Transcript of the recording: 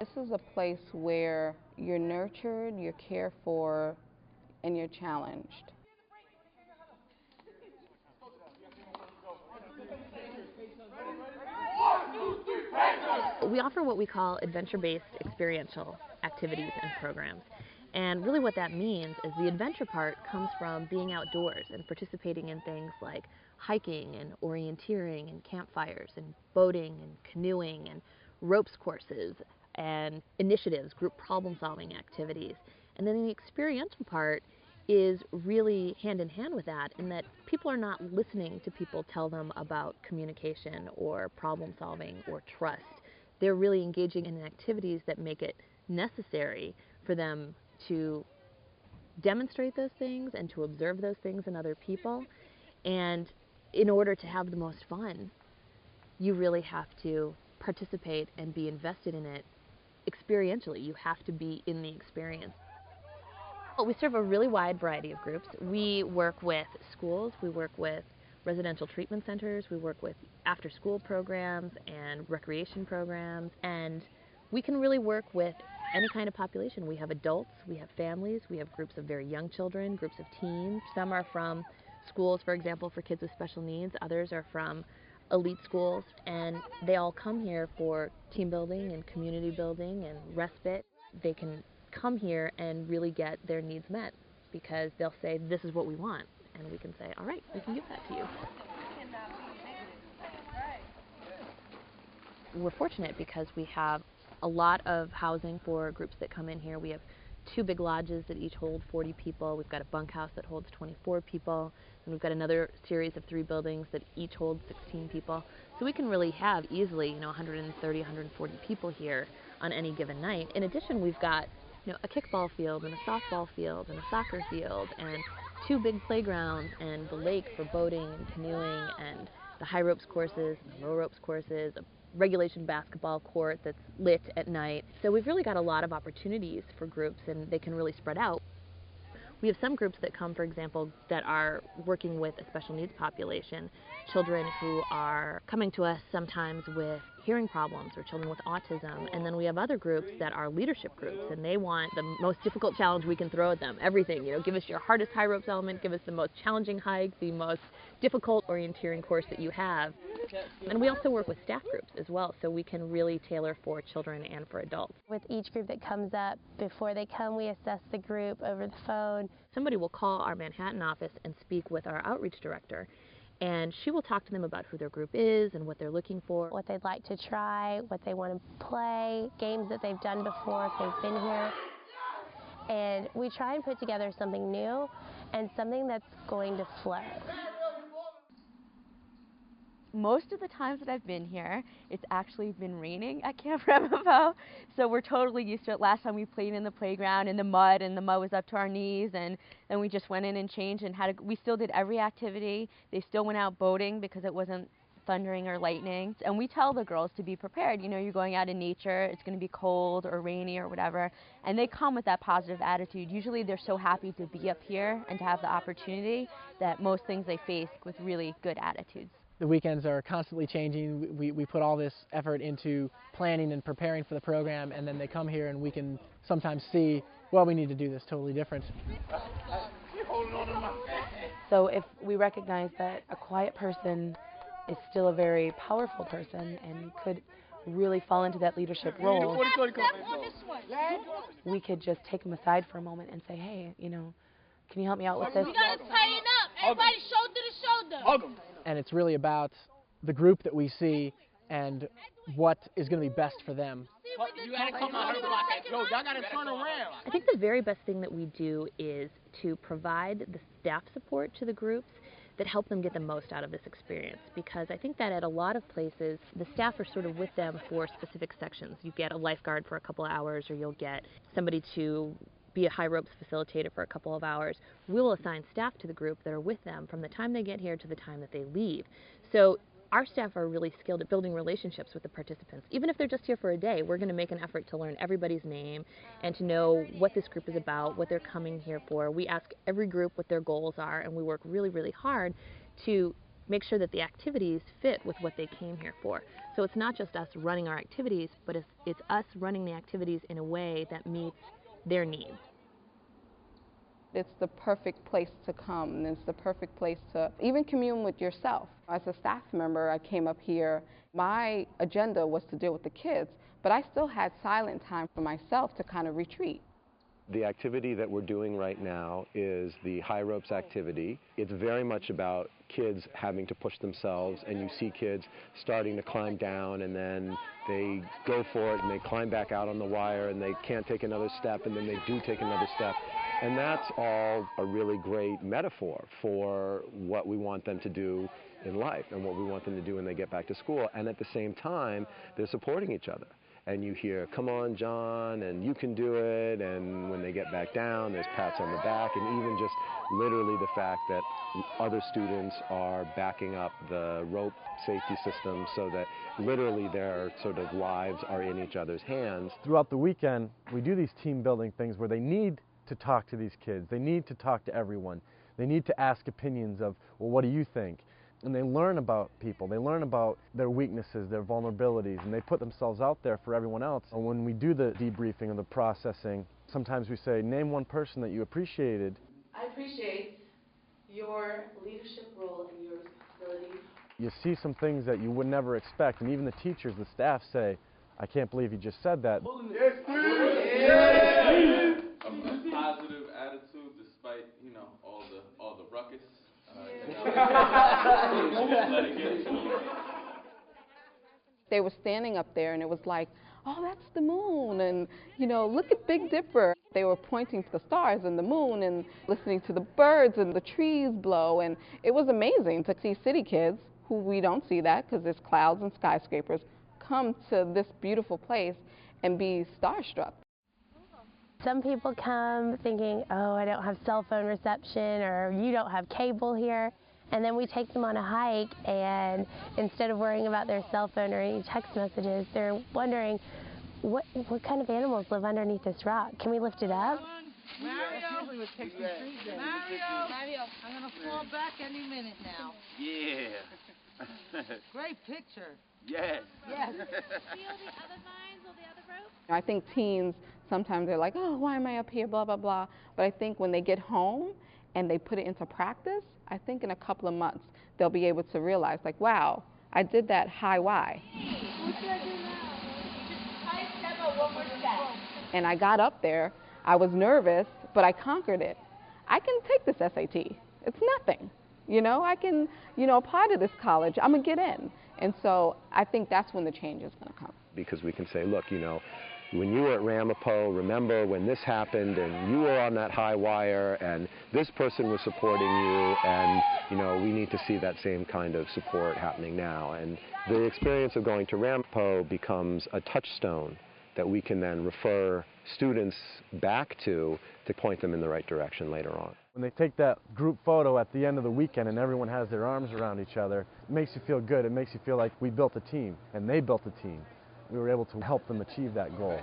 This is a place where you're nurtured, you're cared for, and you're challenged. We offer what we call adventure-based experiential activities and programs. And really what that means is the adventure part comes from being outdoors and participating in things like hiking and orienteering and campfires and boating and canoeing and ropes courses and initiatives, group problem-solving activities. And then the experiential part is really hand in hand with that, in that people are not listening to people tell them about communication or problem solving or trust. They're really engaging in activities that make it necessary for them to demonstrate those things and to observe those things in other people. And in order to have the most fun, you really have to participate and be invested in it experientially. You have to be in the experience. We serve a really wide variety of groups. We work with schools, we work with residential treatment centers, we work with after-school programs and recreation programs, and we can really work with any kind of population. We have adults, we have families, we have groups of very young children, groups of teens. Some are from schools, for example, for kids with special needs. Others are from elite schools, and they all come here for team building and community building and respite. They can come here and really get their needs met because they'll say, this is what we want, and we can say, all right, we can give that to you. We're fortunate because we have a lot of housing for groups that come in here. We have 2 big lodges that each hold 40 people. We've got a bunkhouse that holds 24 people, and we've got another series of 3 buildings that each hold 16 people. So we can really have easily, 130, 140 people here on any given night. In addition, we've got a kickball field and a softball field and a soccer field and 2 big playgrounds and the lake for boating and canoeing and the high ropes courses and the low ropes courses, a regulation basketball court that's lit at night. So we've really got a lot of opportunities for groups, and they can really spread out. We have some groups that come, for example, that are working with a special needs population, children who are coming to us sometimes with hearing problems or children with autism, and then we have other groups that are leadership groups, and they want the most difficult challenge we can throw at them. Everything, give us your hardest high ropes element, give us the most challenging hike, the most difficult orienteering course that you have. And we also work with staff groups as well, so we can really tailor for children and for adults. With each group that comes up, before they come, we assess the group over the phone. Somebody will call our Manhattan office and speak with our outreach director, and she will talk to them about who their group is and what they're looking for, what they'd like to try, what they want to play, games that they've done before if they've been here. And we try and put together something new and something that's going to flow. Most of the times that I've been here, it's actually been raining at Camp Ramapo, so we're totally used to it. Last time we played in the playground in the mud, and the mud was up to our knees, and then we just went in and changed and we still did every activity. They still went out boating because it wasn't thundering or lightning. And we tell the girls to be prepared. You're going out in nature, it's going to be cold or rainy or whatever, and they come with that positive attitude. Usually they're so happy to be up here and to have the opportunity that most things they face with really good attitudes. The weekends are constantly changing. We put all this effort into planning and preparing for the program, and then they come here and we can sometimes see, well, we need to do this totally different. So if we recognize that a quiet person is still a very powerful person and could really fall into that leadership role, we could just take them aside for a moment and say, hey, can you help me out with this? We gotta tighten up. Everybody shoulder to shoulder. And it's really about the group that we see and what is going to be best for them. You gotta come out. Yo, y'all gotta turn around. I think the very best thing that we do is to provide the staff support to the groups that help them get the most out of this experience, because I think that at a lot of places the staff are sort of with them for specific sections. You get a lifeguard for a couple of hours, or you'll get somebody to be a high ropes facilitator for a couple of hours. We'll assign staff to the group that are with them from the time they get here to the time that they leave. So our staff are really skilled at building relationships with the participants. Even if they're just here for a day, we're going to make an effort to learn everybody's name and to know what this group is about, what they're coming here for. We ask every group what their goals are, and we work really, really hard to make sure that the activities fit with what they came here for. So it's not just us running our activities, but it's us running the activities in a way that meets their needs. It's the perfect place to come, and it's the perfect place to even commune with yourself. As a staff member, I came up here. My agenda was to deal with the kids, but I still had silent time for myself to kind of retreat. The activity that we're doing right now is the high ropes activity. It's very much about kids having to push themselves, and you see kids starting to climb down, and then they go for it and they climb back out on the wire and they can't take another step, and then they do take another step. And that's all a really great metaphor for what we want them to do in life and what we want them to do when they get back to school. And at the same time, they're supporting each other. And you hear, "Come on, John," and "You can do it," and when they get back down, there's pats on the back, and even just literally the fact that other students are backing up the rope safety system so that literally their sort of lives are in each other's hands. Throughout the weekend, we do these team building things where they need to talk to these kids. They need to talk to everyone. They need to ask opinions of, well, what do you think? And they learn about people. They learn about their weaknesses, their vulnerabilities, and they put themselves out there for everyone else. And when we do the debriefing or the processing, sometimes we say, name one person that you appreciated. I appreciate your leadership role and your responsibility. You see some things that you would never expect, and even the teachers, the staff say, I can't believe you just said that. Yes, please. A positive attitude despite, all the ruckus. They were standing up there and it was like, oh, that's the moon, and look at Big Dipper. They were pointing to the stars and the moon and listening to the birds and the trees blow, and it was amazing to see city kids, who we don't see that because there's clouds and skyscrapers, come to this beautiful place and be starstruck. Some people come thinking, oh, I don't have cell phone reception, or you don't have cable here. And then we take them on a hike, and instead of worrying about their cell phone or any text messages, they're wondering, what kind of animals live underneath this rock? Can we lift it up? Mario, I'm going to fall back any minute now. Yeah. Great picture. Yes. Yes. See all the other vines or the other ropes? I think teens, sometimes they're like, oh, why am I up here, blah, blah, blah. But I think when they get home and they put it into practice, I think in a couple of months, they'll be able to realize, like, wow, I did that high Y. What should I do now? Just high step or one more step. And I got up there. I was nervous, but I conquered it. I can take this SAT. It's nothing. I can, apply to this college. I'm going to get in. And so I think that's when the change is going to come. Because we can say, look, when you were at Ramapo, remember when this happened and you were on that high wire and this person was supporting you, and we need to see that same kind of support happening now. And the experience of going to Ramapo becomes a touchstone that we can then refer students back to point them in the right direction later on. When they take that group photo at the end of the weekend and everyone has their arms around each other, it makes you feel good. It makes you feel like we built a team and they built a team. We were able to help them achieve that goal.